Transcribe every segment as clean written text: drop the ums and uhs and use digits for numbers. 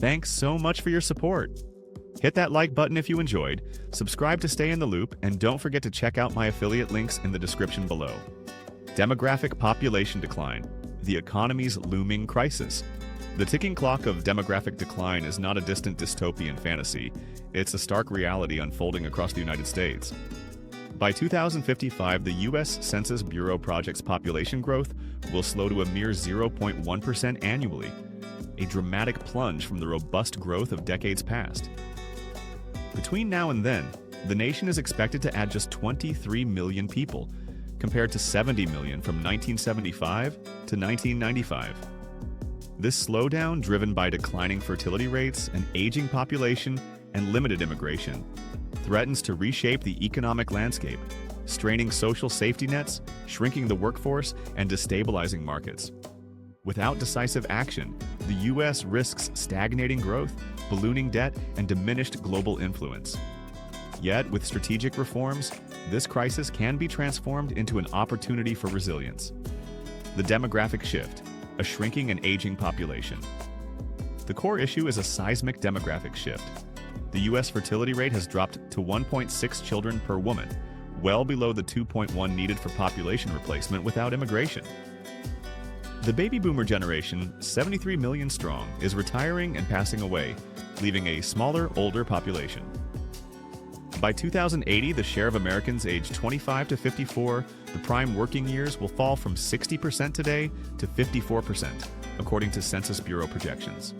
Thanks so much for your support. Hit that like button if you enjoyed, subscribe to stay in the loop, and don't forget to check out my affiliate links in the description below. Demographic population decline, the economy's looming crisis. The ticking clock of demographic decline is not a distant dystopian fantasy, it's a stark reality unfolding across the United States. By 2055, the U.S. Census Bureau projects population growth will slow to a mere 0.1% annually, a dramatic plunge from the robust growth of decades past. Between now and then, the nation is expected to add just 23 million people, compared to 70 million from 1975 to 1995. This slowdown, driven by declining fertility rates, an aging population, and limited immigration, threatens to reshape the economic landscape, straining social safety nets, shrinking the workforce, and destabilizing markets. Without decisive action, the U.S. risks stagnating growth, ballooning debt, and diminished global influence. Yet, with strategic reforms, this crisis can be transformed into an opportunity for resilience. The demographic shift, a shrinking and aging population. The core issue is a seismic demographic shift. The U.S. fertility rate has dropped to 1.6 children per woman, well below the 2.1 needed for population replacement without immigration. The baby boomer generation, 73 million strong, is retiring and passing away, leaving a smaller, older population. By 2080, the share of Americans aged 25 to 54, the prime working years, will fall from 60% today to 54%, according to Census Bureau projections.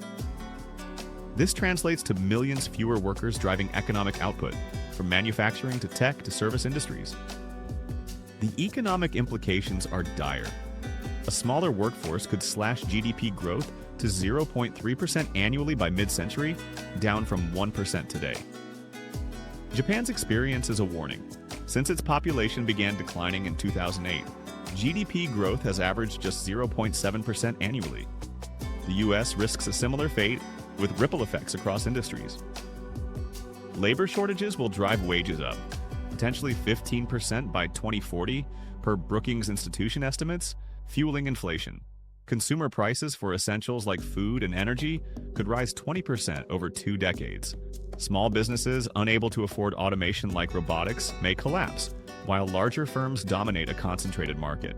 This translates to millions fewer workers driving economic output, from manufacturing to tech to service industries. The economic implications are dire. A smaller workforce could slash GDP growth to 0.3% annually by mid-century, down from 1% today. Japan's experience is a warning. Since its population began declining in 2008, GDP growth has averaged just 0.7% annually. The U.S. risks a similar fate, with ripple effects across industries. Labor shortages will drive wages up, potentially 15% by 2040, per Brookings Institution estimates, fueling inflation. Consumer prices for essentials like food and energy could rise 20% over 2 decades. Small businesses unable to afford automation like robotics may collapse, while larger firms dominate a concentrated market.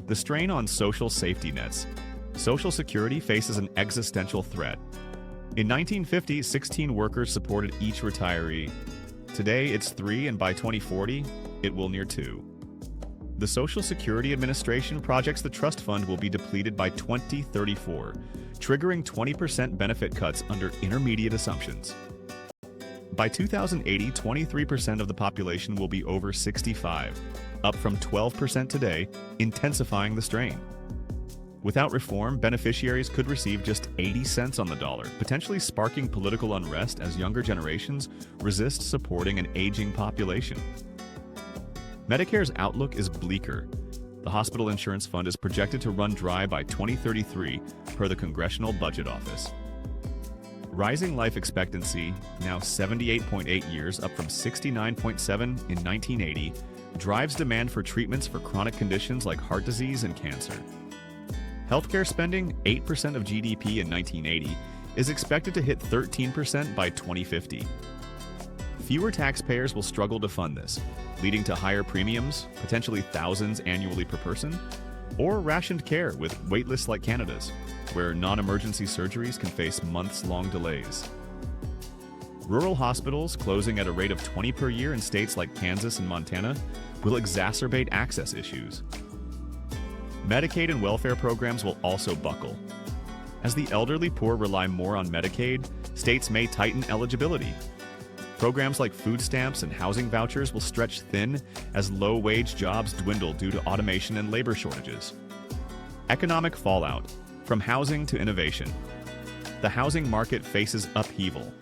The strain on social safety nets. Social Security faces an existential threat. In 1950, 16 workers supported each retiree. Today, it's 3, and by 2040, it will near 2. The Social Security Administration projects the trust fund will be depleted by 2034, triggering 20% benefit cuts under intermediate assumptions. By 2080, 23% of the population will be over 65, up from 12% today, intensifying the strain. Without reform, beneficiaries could receive just 80 cents on the dollar, potentially sparking political unrest as younger generations resist supporting an aging population. Medicare's outlook is bleaker. The Hospital Insurance Fund is projected to run dry by 2033, per the Congressional Budget Office. Rising life expectancy, now 78.8 years, up from 69.7 in 1980, drives demand for treatments for chronic conditions like heart disease and cancer. Healthcare spending, 8% of GDP in 1980, is expected to hit 13% by 2050. Fewer taxpayers will struggle to fund this, leading to higher premiums, potentially thousands annually per person, or rationed care with waitlists like Canada's, where non-emergency surgeries can face months-long delays. Rural hospitals, closing at a rate of 20 per year in states like Kansas and Montana, will exacerbate access issues. Medicaid and welfare programs will also buckle. As the elderly poor rely more on Medicaid, states may tighten eligibility. Programs like food stamps and housing vouchers will stretch thin as low-wage jobs dwindle due to automation and labor shortages. Economic fallout, from housing to innovation. The housing market faces upheaval.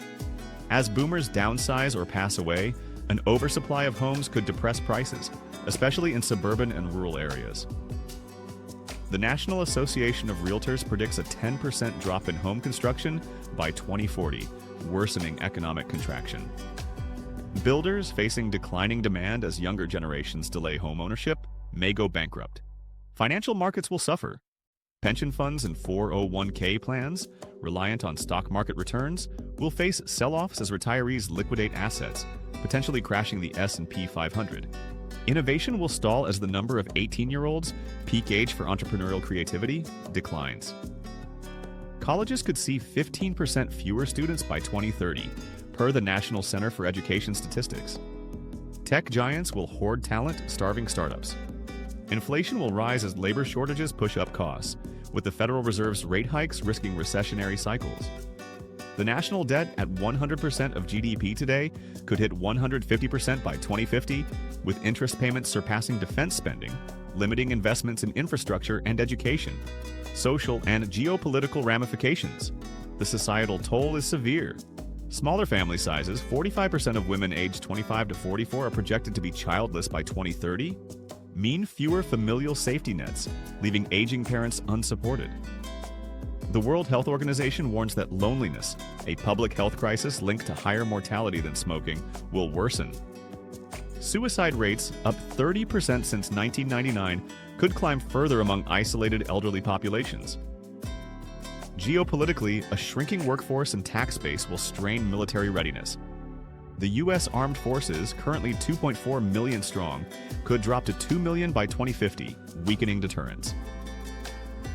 As boomers downsize or pass away, an oversupply of homes could depress prices, especially in suburban and rural areas. The National Association of Realtors predicts a 10% drop in home construction by 2040, worsening economic contraction. Builders facing declining demand as younger generations delay home ownership may go bankrupt. Financial markets will suffer. Pension funds and 401k plans, reliant on stock market returns, will face sell-offs as retirees liquidate assets, potentially crashing the S&P 500. Innovation will stall as the number of 18-year-olds, peak age for entrepreneurial creativity, declines. Colleges could see 15% fewer students by 2030, per the National Center for Education Statistics. Tech giants will hoard talent, starving startups. Inflation will rise as labor shortages push up costs, with the Federal Reserve's rate hikes risking recessionary cycles. The national debt at 100% of GDP today could hit 150% by 2050, with interest payments surpassing defense spending, limiting investments in infrastructure and education. Social and geopolitical ramifications. The societal toll is severe. Smaller family sizes, 45% of women aged 25 to 44 are projected to be childless by 2030, mean fewer familial safety nets, leaving aging parents unsupported. The World Health Organization warns that loneliness, a public health crisis linked to higher mortality than smoking, will worsen. Suicide rates, up 30% since 1999, could climb further among isolated elderly populations. Geopolitically, a shrinking workforce and tax base will strain military readiness. The U.S. Armed Forces, currently 2.4 million strong, could drop to 2 million by 2050, weakening deterrence.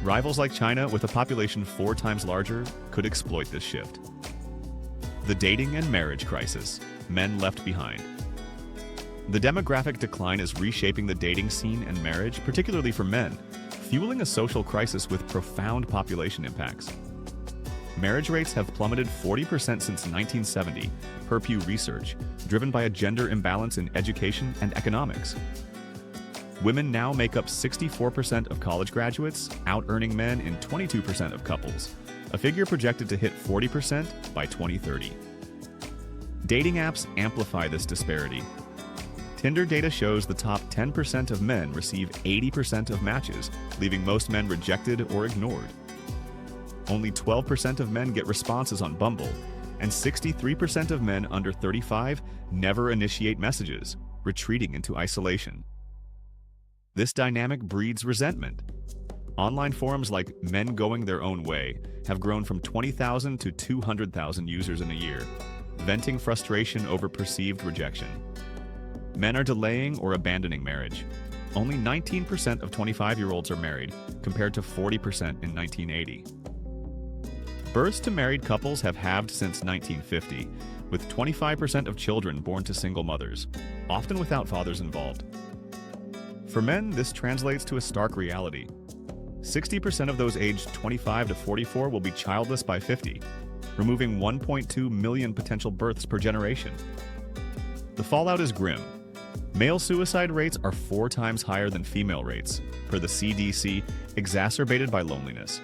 Rivals like China, with a population 4 times larger, could exploit this shift. The dating and marriage crisis, men left behind. The demographic decline is reshaping the dating scene and marriage, particularly for men, fueling a social crisis with profound population impacts. Marriage rates have plummeted 40% since 1970, per Pew Research, driven by a gender imbalance in education and economics. Women now make up 64% of college graduates, out-earning men in 22% of couples, a figure projected to hit 40% by 2030. Dating apps amplify this disparity. Tinder data shows the top 10% of men receive 80% of matches, leaving most men rejected or ignored. Only 12% of men get responses on Bumble, and 63% of men under 35 never initiate messages, retreating into isolation. This dynamic breeds resentment. Online forums like Men Going Their Own Way have grown from 20,000 to 200,000 users in a year, venting frustration over perceived rejection. Men are delaying or abandoning marriage. Only 19% of 25-year-olds are married, compared to 40% in 1980. Births to married couples have halved since 1950, with 25% of children born to single mothers, often without fathers involved. For men, this translates to a stark reality. 60% of those aged 25 to 44 will be childless by 50, removing 1.2 million potential births per generation. The fallout is grim. Male suicide rates are 4 times higher than female rates, per the CDC, exacerbated by loneliness.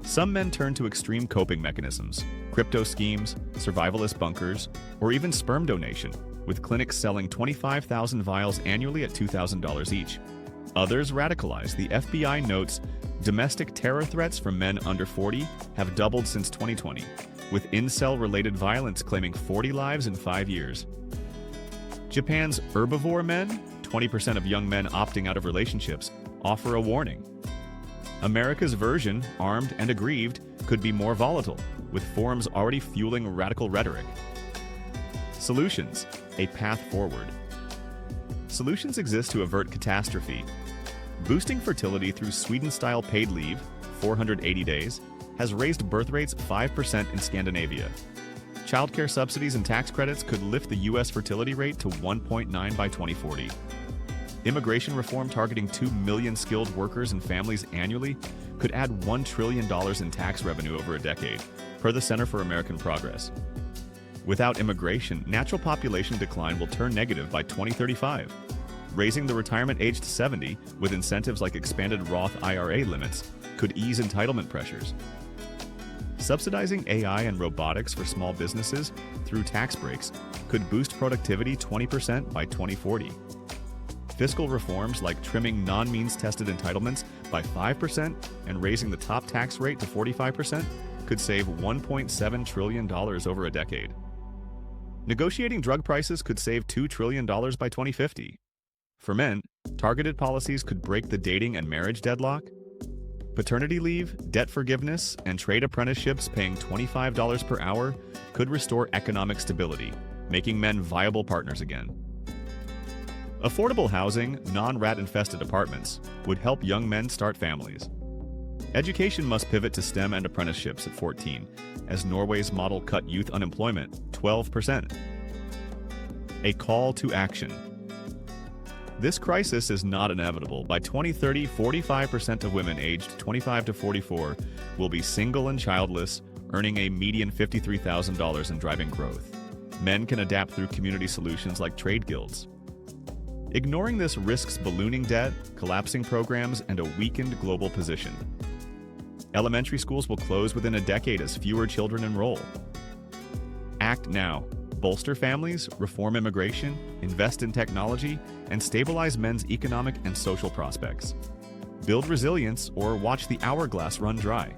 Some men turn to extreme coping mechanisms, crypto schemes, survivalist bunkers, or even sperm donation, with clinics selling 25,000 vials annually at $2,000 each. Others radicalize. The FBI notes domestic terror threats from men under 40 have doubled since 2020, with incel-related violence claiming 40 lives in 5 years. Japan's herbivore men, 20% of young men opting out of relationships, offer a warning. America's version, Armed and Aggrieved, could be more volatile, with forums already fueling radical rhetoric. Solutions, a path forward. Solutions exist to avert catastrophe. Boosting fertility through Sweden-style paid leave, 480 days, has raised birth rates 5% in Scandinavia. Childcare subsidies and tax credits could lift the U.S. fertility rate to 1.9 by 2040. Immigration reform targeting 2 million skilled workers and families annually could add $1 trillion in tax revenue over a decade, per the Center for American Progress. Without immigration, natural population decline will turn negative by 2035. Raising the retirement age to 70, with incentives like expanded Roth IRA limits, could ease entitlement pressures. Subsidizing AI and robotics for small businesses through tax breaks could boost productivity 20% by 2040. Fiscal reforms like trimming non-means-tested entitlements by 5% and raising the top tax rate to 45% could save $1.7 trillion over a decade. Negotiating drug prices could save $2 trillion by 2050. For men, targeted policies could break the dating and marriage deadlock. Paternity leave, debt forgiveness, and trade apprenticeships paying $25 per hour could restore economic stability, making men viable partners again. Affordable housing, non-rat-infested apartments, would help young men start families. Education must pivot to STEM and apprenticeships at 14, as Norway's model cut youth unemployment 12%. A call to action. This crisis is not inevitable. By 2030, 45% of women aged 25 to 44 will be single and childless, earning a median $53,000 and driving growth. Men can adapt through community solutions like trade guilds. Ignoring this risks ballooning debt, collapsing programs, and a weakened global position. Elementary schools will close within a decade as fewer children enroll. Act now. Bolster families, reform immigration, invest in technology, and stabilize men's economic and social prospects. Build resilience or watch the hourglass run dry.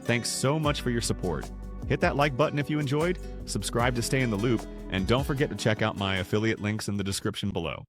Thanks so much for your support. Hit that like button if you enjoyed, subscribe to stay in the loop, and don't forget to check out my affiliate links in the description below.